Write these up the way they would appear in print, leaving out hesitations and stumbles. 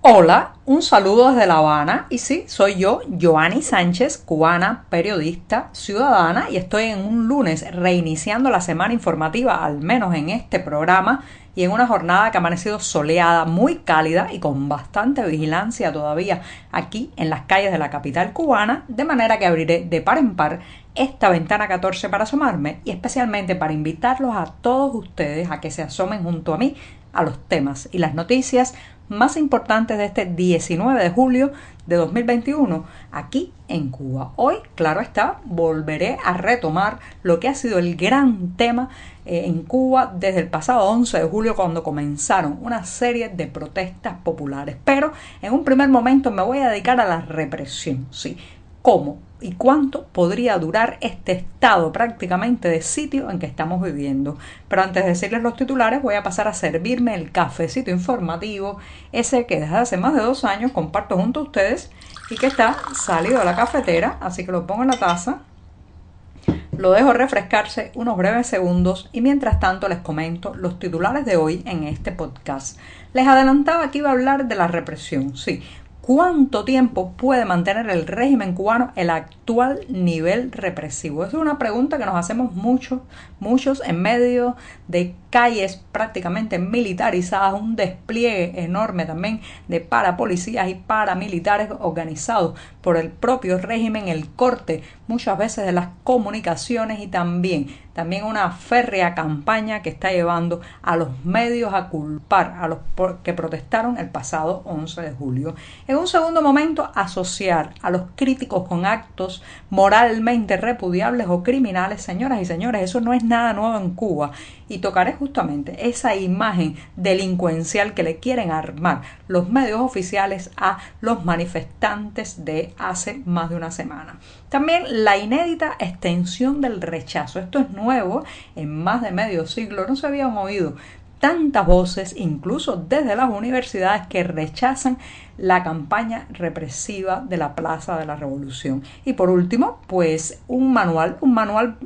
Hola, un saludo desde La Habana y sí, soy yo, Joanny Sánchez, cubana, periodista, ciudadana y estoy en un lunes reiniciando la semana informativa, al menos en este programa y en una jornada que ha amanecido soleada, muy cálida y con bastante vigilancia todavía aquí en las calles de la capital cubana, de manera que abriré de par en par esta ventana 14 para asomarme y especialmente para invitarlos a todos ustedes a que se asomen junto a mí a los temas y las noticias más importantes de este 19 de julio de 2021 aquí en Cuba. Hoy, claro está, volveré a retomar lo que ha sido el gran tema en Cuba desde el pasado 11 de julio cuando comenzaron una serie de protestas populares. Pero en un primer momento me voy a dedicar a la represión, sí. ¿Cómo y cuánto podría durar este estado prácticamente de sitio en que estamos viviendo? Pero antes de decirles los titulares voy a pasar a servirme el cafecito informativo, ese que desde hace más de 2 años comparto junto a ustedes y que está salido de la cafetera, así que lo pongo en la taza, lo dejo refrescarse unos breves segundos y mientras tanto les comento los titulares de hoy en este podcast. Les adelantaba que iba a hablar de la represión, sí. ¿Cuánto tiempo puede mantener el régimen cubano el actual nivel represivo? Esa es una pregunta que nos hacemos muchos en medio de calles prácticamente militarizadas, un despliegue enorme también de parapolicías y paramilitares organizados por el propio régimen, el corte muchas veces de las comunicaciones y también una férrea campaña que está llevando a los medios a culpar a los que protestaron el pasado 11 de julio. En un segundo momento, asociar a los críticos con actos moralmente repudiables o criminales. Señoras y señores, eso no es nada nuevo en Cuba y tocaré justamente esa imagen delincuencial que le quieren armar los medios oficiales a los manifestantes de hace más de una semana. También la inédita extensión del rechazo. Esto es nuevo, en más de medio siglo no se habían oído tantas voces, incluso desde las universidades, que rechazan la campaña represiva de la Plaza de la Revolución. Y por último, pues un manual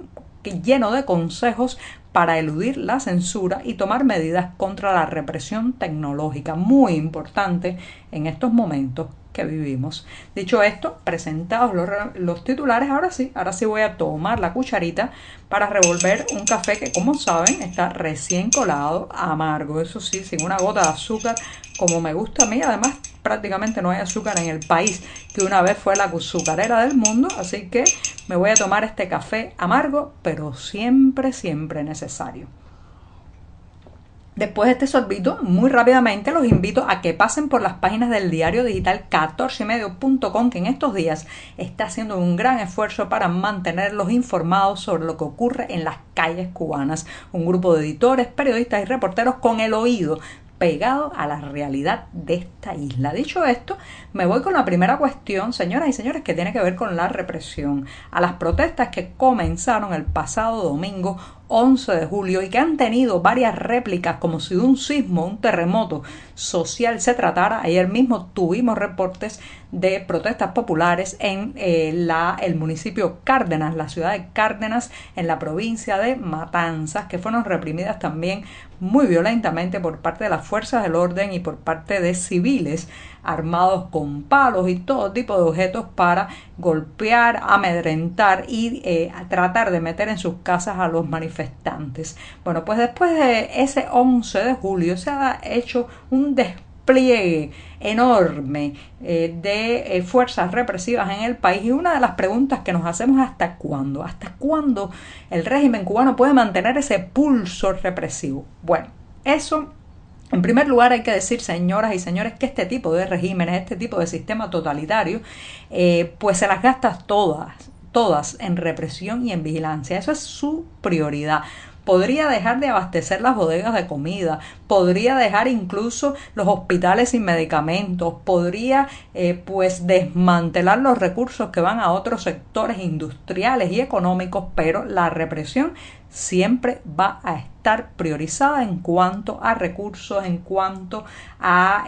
lleno de consejos para eludir la censura y tomar medidas contra la represión tecnológica, muy importante en estos momentos que vivimos. Dicho esto, presentados los titulares, ahora sí voy a tomar la cucharita para revolver un café que, como saben, está recién colado, amargo, eso sí, sin una gota de azúcar, como me gusta a mí. Además, prácticamente no hay azúcar en el país que una vez fue la azucarera del mundo, así que me voy a tomar este café amargo, pero siempre necesario. Después de este sorbito, muy rápidamente los invito a que pasen por las páginas del diario digital 14ymedio.com, que en estos días está haciendo un gran esfuerzo para mantenerlos informados sobre lo que ocurre en las calles cubanas. Un grupo de editores, periodistas y reporteros con el oído pegado a la realidad de esta isla. Dicho esto, me voy con la primera cuestión, señoras y señores, que tiene que ver con la represión, a las protestas que comenzaron el pasado domingo 11 de julio y que han tenido varias réplicas como si de un sismo, un terremoto social se tratara. Ayer mismo tuvimos reportes de protestas populares en el municipio Cárdenas, la ciudad de Cárdenas, en la provincia de Matanzas, que fueron reprimidas también muy violentamente por parte de las fuerzas del orden y por parte de civiles armados con palos y todo tipo de objetos para golpear, amedrentar y tratar de meter en sus casas a los manifestantes. Bueno, pues después de ese 11 de julio se ha hecho un despliegue enorme de fuerzas represivas en el país y una de las preguntas que nos hacemos es ¿hasta cuándo el régimen cubano puede mantener ese pulso represivo? Bueno, eso en primer lugar hay que decir, señoras y señores, que este tipo de regímenes, este tipo de sistema totalitario, pues se las gasta todas en represión y en vigilancia. Eso es su prioridad. Podría dejar de abastecer las bodegas de comida, podría dejar incluso los hospitales sin medicamentos, podría pues desmantelar los recursos que van a otros sectores industriales y económicos, pero la represión siempre va a estar estar priorizada en cuanto a recursos, en cuanto a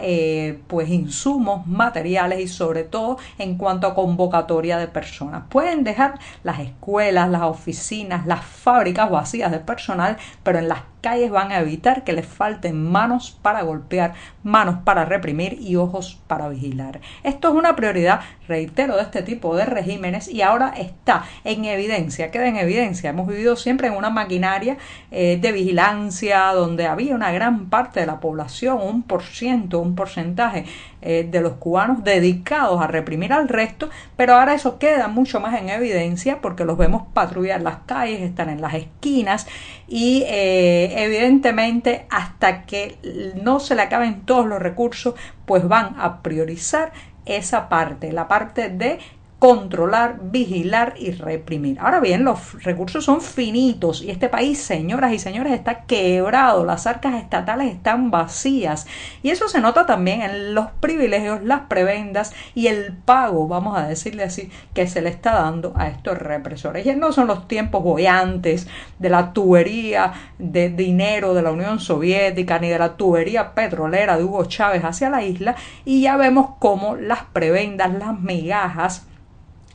pues insumos materiales y sobre todo en cuanto a convocatoria de personas. Pueden dejar las escuelas, las oficinas, las fábricas vacías de personal, pero en las calles van a evitar que les falten manos para golpear, manos para reprimir y ojos para vigilar. Esto es una prioridad, reitero, de este tipo de regímenes y ahora está en evidencia, queda en evidencia. Hemos vivido siempre en una maquinaria de vigilancia donde había una gran parte de la población, un porcentaje de los cubanos dedicados a reprimir al resto, pero ahora eso queda mucho más en evidencia porque los vemos patrullar las calles, están en las esquinas y evidentemente hasta que no se le acaben todos los recursos, pues van a priorizar esa parte, la parte de controlar, vigilar y reprimir. Ahora bien, los recursos son finitos y este país, señoras y señores, está quebrado, las arcas estatales están vacías y eso se nota también en los privilegios, las prebendas y el pago, vamos a decirle así, que se le está dando a estos represores. Y no son los tiempos boyantes de la tubería de dinero de la Unión Soviética ni de la tubería petrolera de Hugo Chávez hacia la isla, y ya vemos cómo las prebendas, las migajas,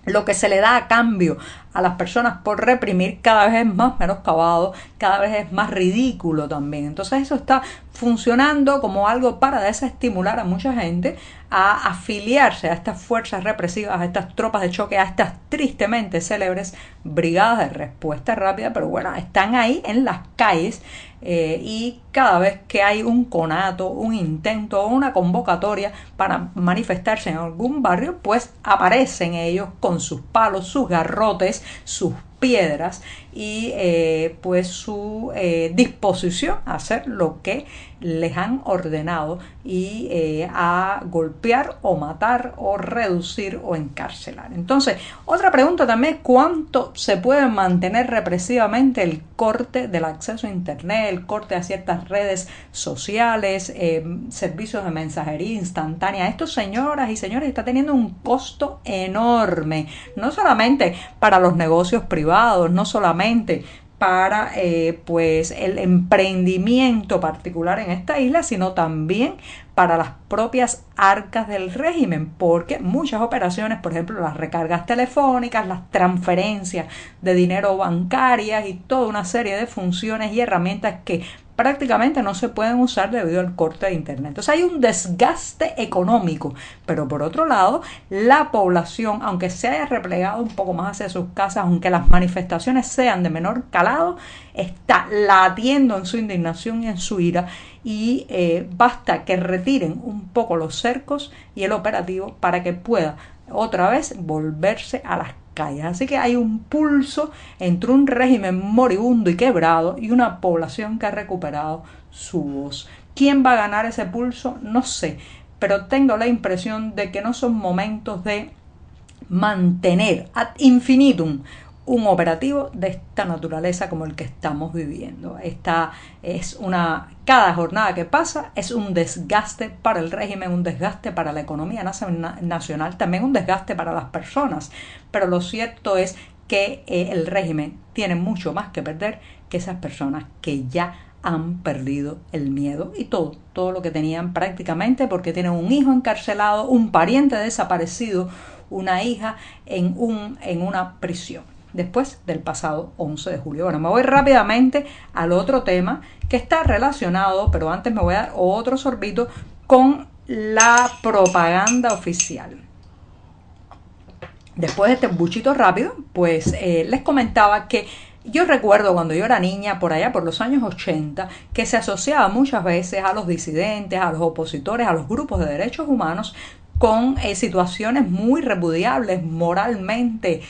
lo que se le da a cambio a las personas por reprimir cada vez es más menoscabado, cada vez es más ridículo también. Entonces eso está funcionando como algo para desestimular a mucha gente a afiliarse a estas fuerzas represivas, a estas tropas de choque, a estas tristemente célebres brigadas de respuesta rápida, pero bueno, están ahí en las calles y cada vez que hay un conato, un intento o una convocatoria para manifestarse en algún barrio, pues aparecen ellos con sus palos, sus garrotes, sus piedras y pues su disposición a hacer lo que les han ordenado y a golpear o matar o reducir o encarcelar. Entonces, otra pregunta también es cuánto se puede mantener represivamente el corte del acceso a internet, el corte a ciertas redes sociales, servicios de mensajería instantánea. Esto, señoras y señores, está teniendo un costo enorme, no solamente para los negocios privados, no solamente para pues el emprendimiento particular en esta isla, sino también para las propias arcas del régimen, porque muchas operaciones, por ejemplo las recargas telefónicas, las transferencias de dinero bancarias y toda una serie de funciones y herramientas que prácticamente no se pueden usar debido al corte de internet. Entonces hay un desgaste económico, pero por otro lado, la población, aunque se haya replegado un poco más hacia sus casas, aunque las manifestaciones sean de menor calado, está latiendo en su indignación y en su ira y basta que retiren un poco los cercos y el operativo para que pueda otra vez volverse a las calles. Así que hay un pulso entre un régimen moribundo y quebrado y una población que ha recuperado su voz. ¿Quién va a ganar ese pulso? No sé, pero tengo la impresión de que no son momentos de mantener ad infinitum un operativo de esta naturaleza como el que estamos viviendo. Cada jornada que pasa es un desgaste para el régimen, un desgaste para la economía nacional, también un desgaste para las personas. Pero lo cierto es que el régimen tiene mucho más que perder que esas personas que ya han perdido el miedo y todo lo que tenían prácticamente, porque tienen un hijo encarcelado, un pariente desaparecido, una hija en una prisión después del pasado 11 de julio. Bueno, me voy rápidamente al otro tema que está relacionado, pero antes me voy a dar otro sorbito con la propaganda oficial. Después de este buchito rápido, pues les comentaba que yo recuerdo cuando yo era niña, por allá por los años 80, que se asociaba muchas veces a los disidentes, a los opositores, a los grupos de derechos humanos con situaciones muy repudiables, moralmente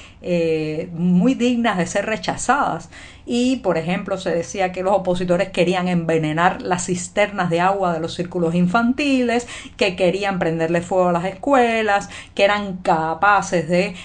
muy dignas de ser rechazadas. Y, por ejemplo, se decía que los opositores querían envenenar las cisternas de agua de los círculos infantiles, que querían prenderle fuego a las escuelas, que eran capaces de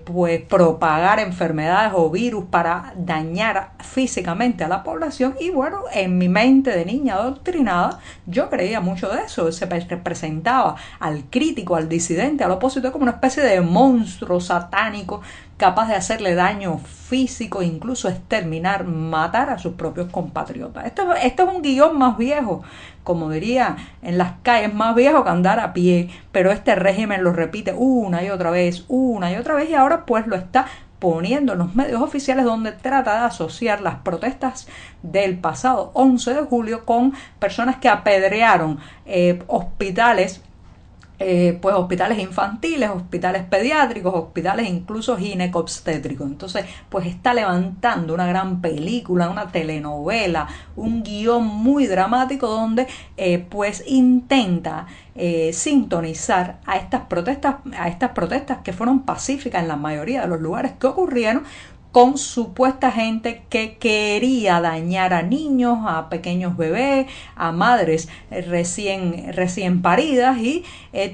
pues propagar enfermedades o virus para dañar físicamente a la población. Y bueno, en mi mente de niña adoctrinada, yo creía mucho de eso. Se presentaba al crítico crítico, al disidente, al opositor, como una especie de monstruo satánico capaz de hacerle daño físico, incluso exterminar, matar a sus propios compatriotas. Esto es un guión más viejo, como diría en las calles, más viejo que andar a pie, pero este régimen lo repite una y otra vez, y ahora pues lo está poniendo en los medios oficiales, donde trata de asociar las protestas del pasado 11 de julio con personas que apedrearon hospitales, pues hospitales infantiles, hospitales pediátricos, hospitales incluso ginecobstétricos. Entonces, pues está levantando una gran película, una telenovela, un guión muy dramático donde pues intenta sintonizar a estas protestas que fueron pacíficas en la mayoría de los lugares que ocurrieron, con supuesta gente que quería dañar a niños, a pequeños bebés, a madres recién paridas, y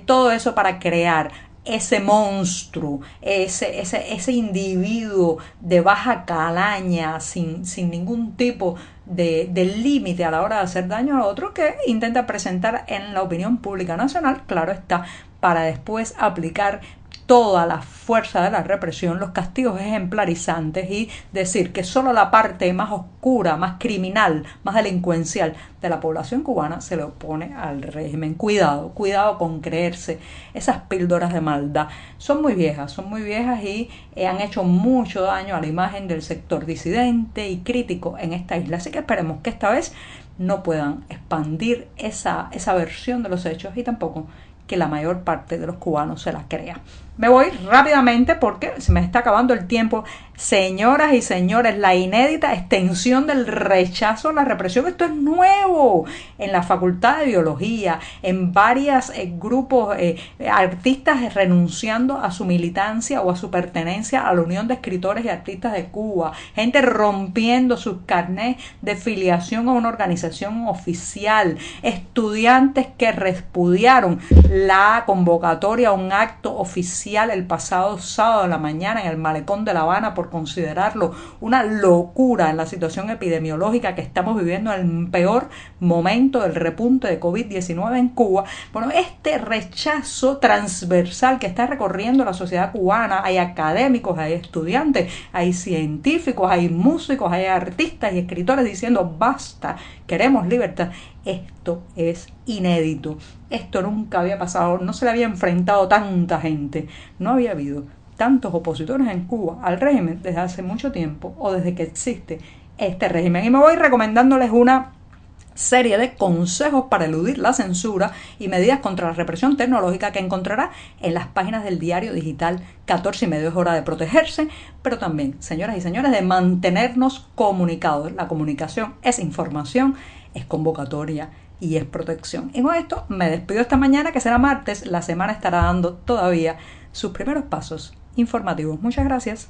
todo eso para crear ese monstruo, ese individuo de baja calaña, sin ningún tipo de límite a la hora de hacer daño a otro, que intenta presentar en la opinión pública nacional, claro está, para después aplicar toda la fuerza de la represión, los castigos ejemplarizantes, y decir que solo la parte más oscura, más criminal, más delincuencial de la población cubana se le opone al régimen. Cuidado con creerse esas píldoras de maldad. Son muy viejas y han hecho mucho daño a la imagen del sector disidente y crítico en esta isla. Así que esperemos que esta vez no puedan expandir esa versión de los hechos, y tampoco que la mayor parte de los cubanos se la crea. Me voy rápidamente porque se me está acabando el tiempo. Señoras y señores, la inédita extensión del rechazo a la represión. Esto es nuevo en la Facultad de Biología, en varios grupos, artistas renunciando a su militancia o a su pertenencia a la Unión de Escritores y Artistas de Cuba, gente rompiendo sus carnés de filiación a una organización oficial, estudiantes que repudiaron la convocatoria a un acto oficial el pasado sábado en la mañana en el malecón de La Habana por considerarlo una locura en la situación epidemiológica que estamos viviendo, en el peor momento del repunte de COVID-19 en Cuba. Bueno, este rechazo transversal que está recorriendo la sociedad cubana, hay académicos, hay estudiantes, hay científicos, hay músicos, hay artistas y escritores diciendo basta, queremos libertad. Esto es inédito, esto nunca había pasado, no se le había enfrentado tanta gente, no había habido tantos opositores en Cuba al régimen desde hace mucho tiempo, o desde que existe este régimen. Y me voy recomendándoles una serie de consejos para eludir la censura y medidas contra la represión tecnológica que encontrará en las páginas del diario digital 14:30. Es hora de protegerse, pero también, señoras y señores, de mantenernos comunicados. La comunicación es información, es convocatoria y es protección. Y con esto me despido esta mañana, que será martes. La semana estará dando todavía sus primeros pasos informativos. Muchas gracias.